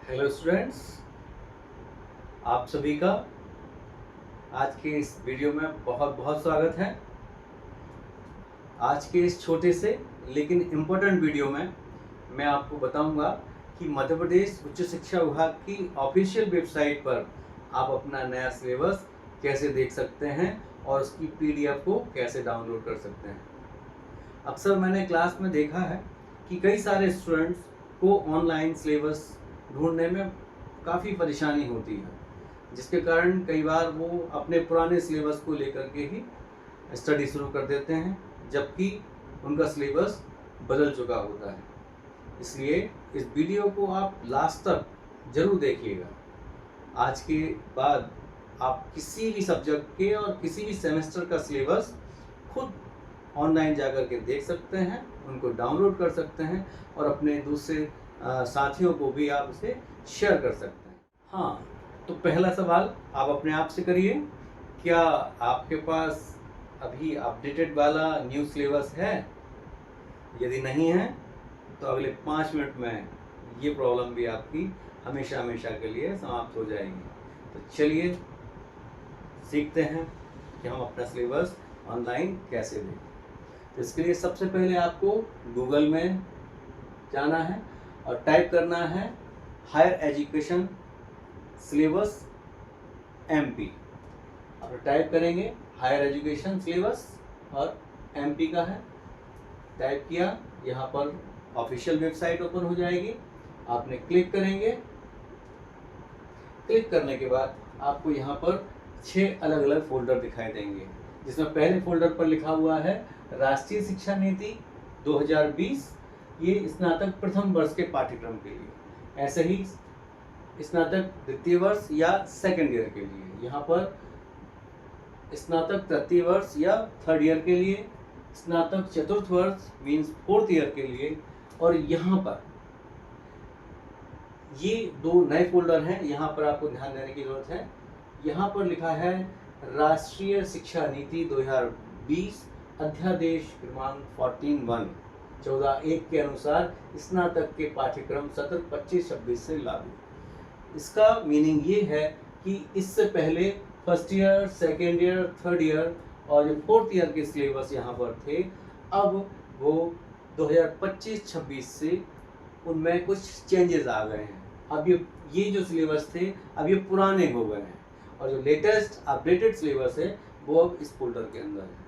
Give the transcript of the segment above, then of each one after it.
Hello students, आप सभी का आज के इस वीडियो में बहुत बहुत स्वागत है। आज के इस छोटे से लेकिन इम्पोर्टेंट वीडियो में मैं आपको बताऊंगा कि मध्य प्रदेश उच्च शिक्षा विभाग की ऑफिशियल वेबसाइट पर आप अपना नया सिलेबस कैसे देख सकते हैं और उसकी पीडीएफ को कैसे डाउनलोड कर सकते हैं। अक्सर मैंने क्लास में देखा है कि कई सारे स्टूडेंट्स को ऑनलाइन सिलेबस ढूंढने में काफ़ी परेशानी होती है, जिसके कारण कई बार वो अपने पुराने सिलेबस को लेकर के ही स्टडी शुरू कर देते हैं, जबकि उनका सिलेबस बदल चुका होता है। इसलिए इस वीडियो को आप लास्ट तक जरूर देखिएगा। आज के बाद आप किसी भी सब्जेक्ट के और किसी भी सेमेस्टर का सिलेबस खुद ऑनलाइन जाकर के देख सकते हैं, उनको डाउनलोड कर सकते हैं और अपने दूसरे साथियों को भी आप इसे शेयर कर सकते हैं। हाँ, तो पहला सवाल आप अपने आप से करिए, क्या आपके पास अभी अपडेटेड वाला न्यू सिलेबस है? यदि नहीं है तो अगले 5 मिनट में ये प्रॉब्लम भी आपकी हमेशा हमेशा के लिए समाप्त हो जाएगी। तो चलिए सीखते हैं कि हम अपना सिलेबस ऑनलाइन कैसे दें। तो इसके लिए सबसे पहले आपको गूगल में जाना है और टाइप करना है हायर एजुकेशन सिलेबस एमपी। आप टाइप करेंगे हायर एजुकेशन सिलेबस और एमपी का है, टाइप किया, यहाँ पर ऑफिशियल वेबसाइट ओपन हो जाएगी। आपने क्लिक करेंगे, क्लिक करने के बाद आपको यहाँ पर 6 अलग अलग फोल्डर दिखाई देंगे, जिसमें पहले फोल्डर पर लिखा हुआ है राष्ट्रीय शिक्षा नीति 2020, ये स्नातक प्रथम वर्ष के पाठ्यक्रम के लिए। ऐसे ही स्नातक द्वितीय वर्ष या सेकेंड ईयर के लिए, यहाँ पर स्नातक तृतीय वर्ष या थर्ड ईयर के लिए, स्नातक चतुर्थ वर्ष मीन्स फोर्थ ईयर के लिए। और यहाँ पर ये 2 नए फोल्डर हैं, यहाँ पर आपको ध्यान देने की जरूरत है। यहाँ पर लिखा है राष्ट्रीय शिक्षा नीति 2020 अध्यादेश क्रमांक 14(1) के अनुसार स्नातक के पाठ्यक्रम सत्र 25-26 से लागू। इसका मीनिंग ये है कि इससे पहले first year, second year, third year और जो फोर्थ ईयर के सिलेबस यहाँ पर थे, अब वो 2025-26 से उनमें कुछ चेंजेस आ गए हैं। अब ये जो सिलेबस थे अब ये पुराने हो गए हैं और जो लेटेस्ट अपडेटेड सिलेबस है वो अब इस फोल्डर के अंदर है।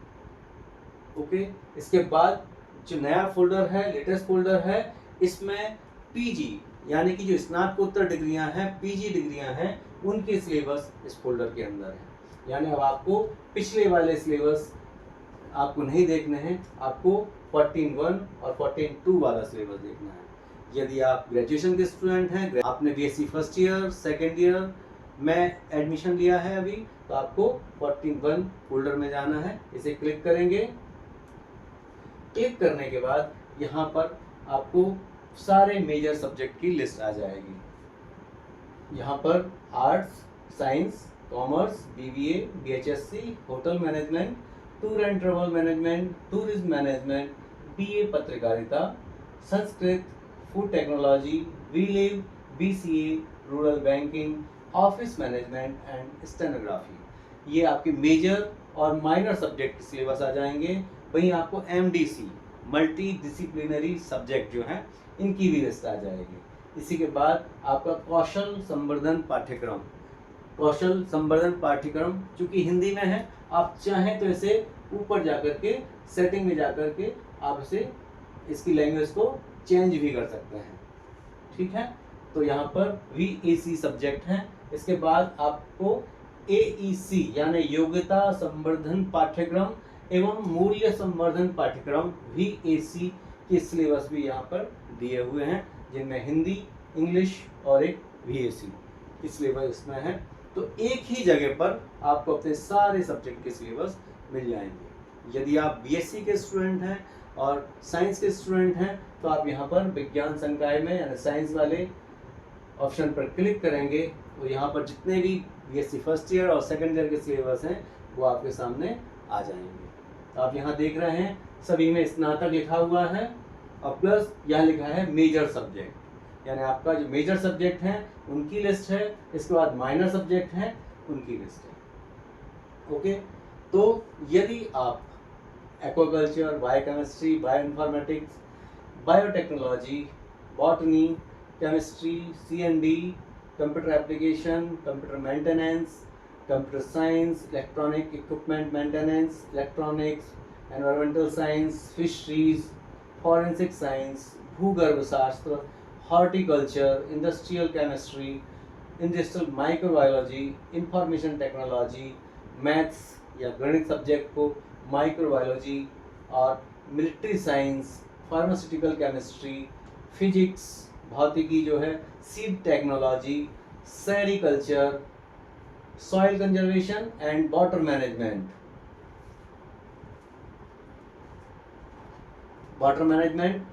ओके, इसके बाद जो नया फोल्डर है, लेटेस्ट फोल्डर है, इसमें पीजी यानी कि जो स्नातकोत्तर डिग्रियां हैं, पीजी डिग्रियां हैं, उनके सिलेबस इस फोल्डर के अंदर है। यानी अब आपको पिछले वाले सिलेबस आपको नहीं देखने हैं, आपको 14(1) और 14(2) वाला सिलेबस देखना है। यदि आप ग्रेजुएशन के स्टूडेंट हैं, आपने BSc first year, second year में एडमिशन लिया है अभी, तो आपको 14(1) फोल्डर में जाना है। इसे क्लिक करेंगे, क्लिक करने के बाद यहाँ पर आपको सारे मेजर सब्जेक्ट की लिस्ट आ जाएगी। यहाँ पर आर्ट्स, साइंस, कॉमर्स, बीबीए, बीएचएससी, hotel management, tour and travel management, tourism management, BA पत्रकारिता, संस्कृत, फूड टेक्नोलॉजी, वीलिव, BCA, rural banking, office management and stenography, ये आपके मेजर और माइनर सब्जेक्ट सिलेबस आ जाएंगे। वहीं आपको एमडीसी मल्टी डिसिप्लिनरी सब्जेक्ट जो हैं, इनकी भी लिस्ट आ जाएगी। इसी के बाद आपका कौशल संवर्धन पाठ्यक्रम, कौशल संवर्धन पाठ्यक्रम चूंकि हिंदी में है, आप चाहें तो इसे ऊपर जाकर के सेटिंग में जाकर के आप इसे इसकी लैंग्वेज को चेंज भी कर सकते हैं। ठीक है, तो यहाँ पर VAC सब्जेक्ट हैं। इसके बाद आपको AEC यानी योग्यता संवर्धन पाठ्यक्रम एवं मूल्य संवर्धन पाठ्यक्रम VAC के सिलेबस भी यहाँ पर दिए हुए हैं, जिनमें हिंदी, इंग्लिश और एक VAC की सिलेबस इसमें है। तो एक ही जगह पर आपको अपने सारे सब्जेक्ट के सिलेबस मिल जाएंगे। यदि आप BSc के स्टूडेंट हैं और साइंस के स्टूडेंट हैं, तो आप यहाँ पर विज्ञान संकाय में यानी साइंस वाले ऑप्शन पर क्लिक करेंगे, तो यहाँ पर जितने भी BSc फर्स्ट ईयर और सेकेंड ईयर के सिलेबस हैं वो आपके सामने आ जाएंगे। तो आप यहाँ देख रहे हैं सभी में स्नातक लिखा हुआ है और प्लस यहाँ लिखा है मेजर सब्जेक्ट। यानी आपका जो मेजर सब्जेक्ट हैं उनकी लिस्ट है, इसके बाद माइनर सब्जेक्ट हैं उनकी लिस्ट है। ओके, तो यदि आप aquaculture, biochemistry, bioinformatics, biotechnology, botany, chemistry, CND, computer application, computer maintenance, computer science, electronic equipment maintenance, electronics, environmental science, fisheries, forensic science, भूगर्भ शास्त्र, horticulture, industrial chemistry, industrial microbiology, information technology, maths या गणित subject को microbiology, और military science, pharmaceutical chemistry, physics, भौतिकी जो है, seed technology, sericulture, soil conservation and water management,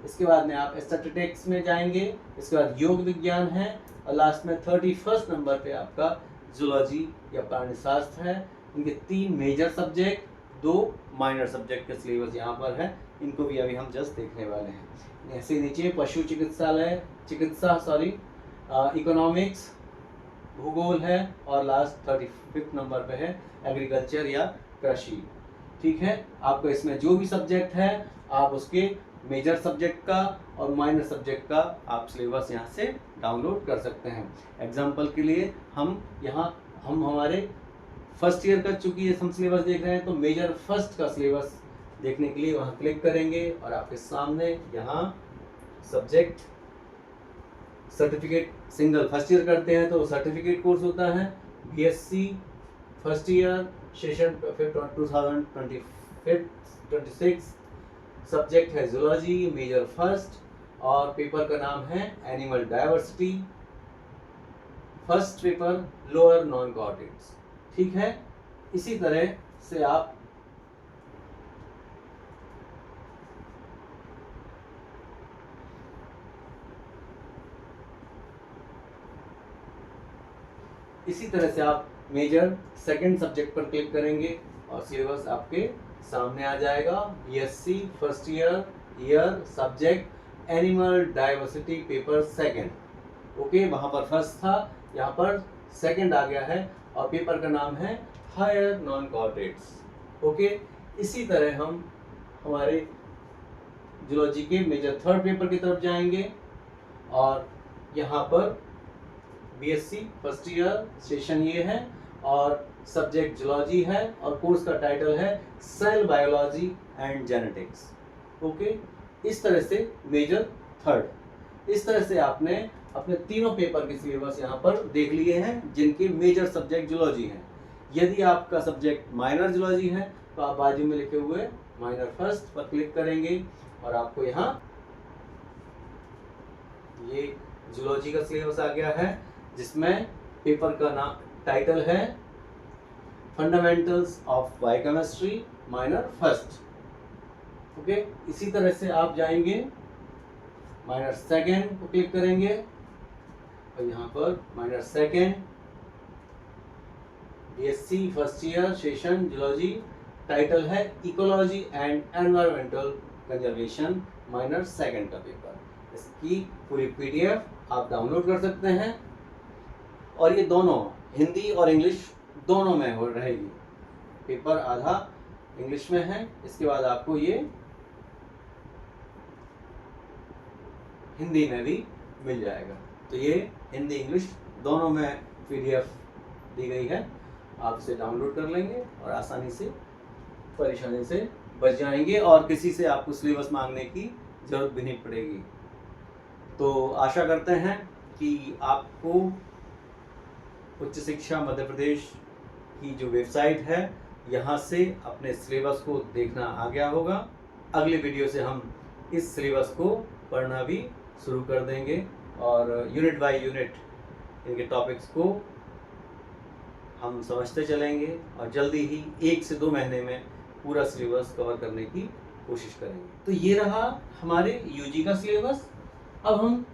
इसके बाद में आप स्टैटिस्टिक्स में जाएंगे, इसके बाद योग विज्ञान है, और लास्ट में 31 नंबर पे आपका जूलॉजी या प्राणी शास्त्र है। इनके 3 मेजर सब्जेक्ट, 2 माइनर सब्जेक्ट के सिलेबस यहाँ पर है, इनको भी अभी हम जस्ट देखने वाले हैं। ऐसे नीचे पशु चिकित्सा इकोनॉमिक्स, भूगोल है, और लास्ट 35 नंबर पे है एग्रीकल्चर या कृषि। ठीक है, आपको इसमें जो भी सब्जेक्ट है आप उसके मेजर सब्जेक्ट का और माइनर सब्जेक्ट का आप सिलेबस यहाँ से डाउनलोड कर सकते हैं। एग्जाम्पल के लिए हम हमारे फर्स्ट ईयर का चूंकि ये हम सिलेबस देख रहे हैं, तो मेजर फर्स्ट का सिलेबस देखने के लिए वहाँ क्लिक करेंगे और आपके सामने यहाँ subject certificate single first year करते हैं तो सर्टिफिकेट कोर्स होता है, BSc first year session 2026, subject है जूलॉजी मेजर फर्स्ट, और पेपर का नाम है animal diversity, first paper lower non cortex. ठीक है, इसी तरह से आप मेजर सेकंड सब्जेक्ट पर क्लिक करेंगे और सिलेबस आपके सामने आ जाएगा। BSc first year subject animal diversity paper second. Okay, वहां पर फर्स्ट था, यहाँ पर सेकंड आ गया है, और पेपर का नाम है हायर नॉन कॉर्टेट्स। ओके, इसी तरह हम हमारे जूलॉजी के मेजर थर्ड पेपर की तरफ जाएंगे, और यहाँ पर BSc फर्स्ट ईयर सेशन ये है, और सब्जेक्ट जूलॉजी है, और कोर्स का टाइटल है cell biology and genetics. Okay, इस तरह से मेजर थर्ड, इस तरह से आपने अपने तीनों पेपर के सिलेबस यहाँ पर देख लिए हैं जिनके मेजर सब्जेक्ट जूलॉजी हैं। यदि आपका सब्जेक्ट माइनर जूलॉजी है तो आप बाजू में लिखे हुए माइनर फर्स्ट पर क्लिक करेंगे, और आपको यहाँ ये जूलॉजी का सिलेबस आ गया है, जिसमें पेपर का नाम टाइटल है fundamentals of biochemistry minor first. Okay, इसी तरह से आप जाएंगे माइनर सेकेंड को क्लिक करेंगे, और यहाँ पर minor second BSc first year session zoology, title है ecology and environmental conservation minor second का पेपर। इसकी पूरी PDF आप डाउनलोड कर सकते हैं, और ये दोनों हिंदी और इंग्लिश दोनों में हो रहेगी। पेपर आधा इंग्लिश में है, इसके बाद आपको ये हिंदी में भी मिल जाएगा। तो ये हिंदी इंग्लिश दोनों में PDF दी गई है, आप इसे डाउनलोड कर लेंगे और आसानी से परेशानी से बच जाएंगे, और किसी से आपको सिलेबस मांगने की जरूरत भी नहीं पड़ेगी। तो आशा करते हैं कि आपको उच्च शिक्षा मध्य प्रदेश की जो वेबसाइट है यहाँ से अपने सिलेबस को देखना आ गया होगा। अगले वीडियो से हम इस सिलेबस को पढ़ना भी शुरू कर देंगे, और यूनिट बाय यूनिट इनके टॉपिक्स को हम समझते चलेंगे, और जल्दी ही 1 से 2 महीने में पूरा सिलेबस कवर करने की कोशिश करेंगे। तो ये रहा हमारे UG का सिलेबस। अब हम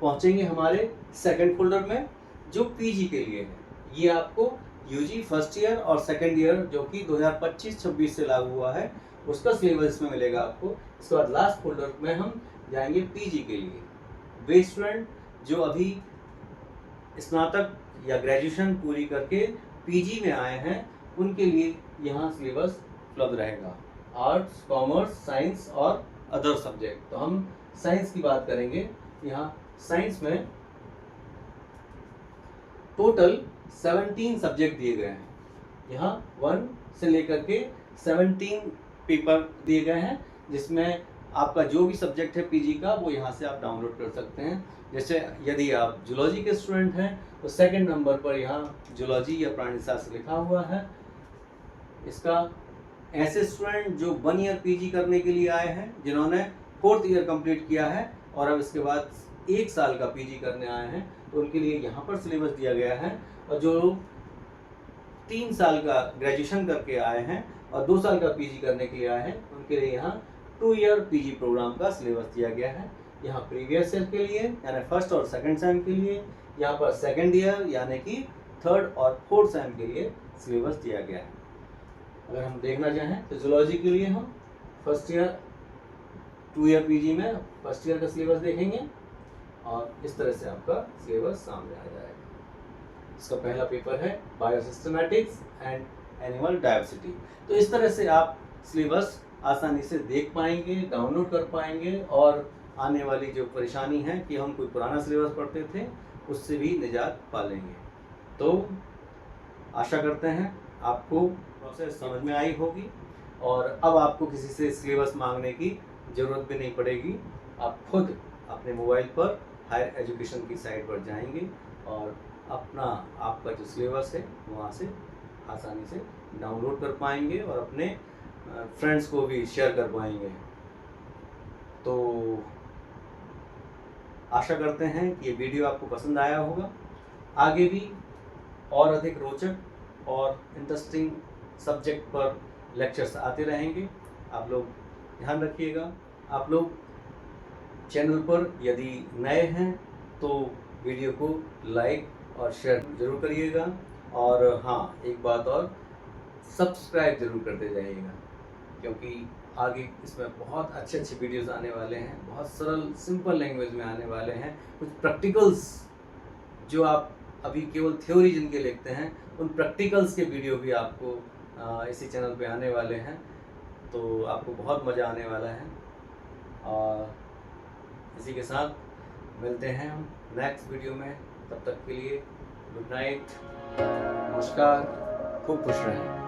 पहुंचेंगे हमारे सेकंड फोल्डर में जो PG के लिए है। ये आपको यूजी फर्स्ट ईयर और सेकेंड ईयर जो कि 2025-26 से लागू हुआ है, उसका सिलेबस इसमें मिलेगा आपको। इसके बाद लास्ट फोल्डर में हम जाएंगे पीजी के लिए। वे स्टूडेंट जो अभी स्नातक या ग्रेजुएशन पूरी करके पीजी में आए हैं, उनके लिए यहाँ सिलेबस उपलब्ध रहेगा, आर्ट्स, कॉमर्स, साइंस और अदर सब्जेक्ट। तो हम साइंस की बात करेंगे। यहाँ साइंस में टोटल 17 सब्जेक्ट दिए गए हैं। यहाँ 1 से लेकर के 17 पेपर दिए गए हैं, जिसमें आपका जो भी सब्जेक्ट है पीजी का वो यहाँ से आप डाउनलोड कर सकते हैं। जैसे यदि आप जूलॉजी के स्टूडेंट हैं तो सेकंड नंबर पर यहाँ जूलॉजी या प्राणी शास्त्र लिखा हुआ है। इसका ऐसे स्टूडेंट जो 1 ईयर पीजी करने के लिए आए हैं, जिन्होंने 4th ईयर कंप्लीट किया है और अब इसके बाद 1 साल का पीजी करने आए हैं, तो उनके लिए यहाँ पर सिलेबस दिया गया है। और जो 3 साल का ग्रेजुएशन करके आए हैं और 2 साल का पीजी करने के लिए आए हैं, उनके लिए यहाँ 2 ईयर पीजी प्रोग्राम का सिलेबस दिया गया है। यहाँ प्रीवियस ईयर के लिए यानी फर्स्ट और सेकंड सेम के लिए, यहाँ पर सेकंड ईयर यानी कि थर्ड और फोर्थ सेम के लिए सिलेबस दिया गया है। अगर हम देखना चाहें तो जूलॉजी के लिए हम फर्स्ट ईयर 2 ईयर पीजी में फर्स्ट ईयर का सिलेबस देखेंगे और इस तरह से आपका सिलेबस सामने आ जाएगा। इसका पहला पेपर है बायोसिस्टमैटिक्स एंड एनिमल डाइवर्सिटी। तो इस तरह से आप सिलेबस आसानी से देख पाएंगे, डाउनलोड कर पाएंगे और आने वाली जो परेशानी है कि हम कोई पुराना सिलेबस पढ़ते थे, उससे भी निजात पा लेंगे। तो आशा करते हैं आपको प्रोसेस समझ में आई होगी और अब आपको किसी से सिलेबस मांगने की ज़रूरत भी नहीं पड़ेगी। आप खुद अपने मोबाइल पर हायर एजुकेशन की साइट पर जाएंगे और अपना आपका जो सिलेबस है वहाँ से आसानी से डाउनलोड कर पाएंगे और अपने फ्रेंड्स को भी शेयर कर पाएंगे। तो आशा करते हैं कि ये वीडियो आपको पसंद आया होगा। आगे भी और अधिक रोचक और इंटरेस्टिंग सब्जेक्ट पर लेक्चर्स आते रहेंगे। आप लोग ध्यान रखिएगा। आप लोग चैनल पर यदि नए हैं तो वीडियो को लाइक और शेयर जरूर करिएगा और हाँ, एक बात और, सब्सक्राइब जरूर करते जाइएगा, क्योंकि आगे इसमें बहुत अच्छे अच्छे वीडियोस आने वाले हैं, बहुत सरल सिंपल लैंग्वेज में आने वाले हैं। कुछ प्रैक्टिकल्स जो आप अभी केवल थ्योरी जिनके लिखते हैं, उन प्रैक्टिकल्स के वीडियो भी आपको इसी चैनल पे आने वाले हैं। तो आपको बहुत मज़ा आने वाला है। और इसी के साथ मिलते हैं हम नेक्स्ट वीडियो में। तब तक के लिए गुड नाइट, नमस्कार, खूब खुश रहें।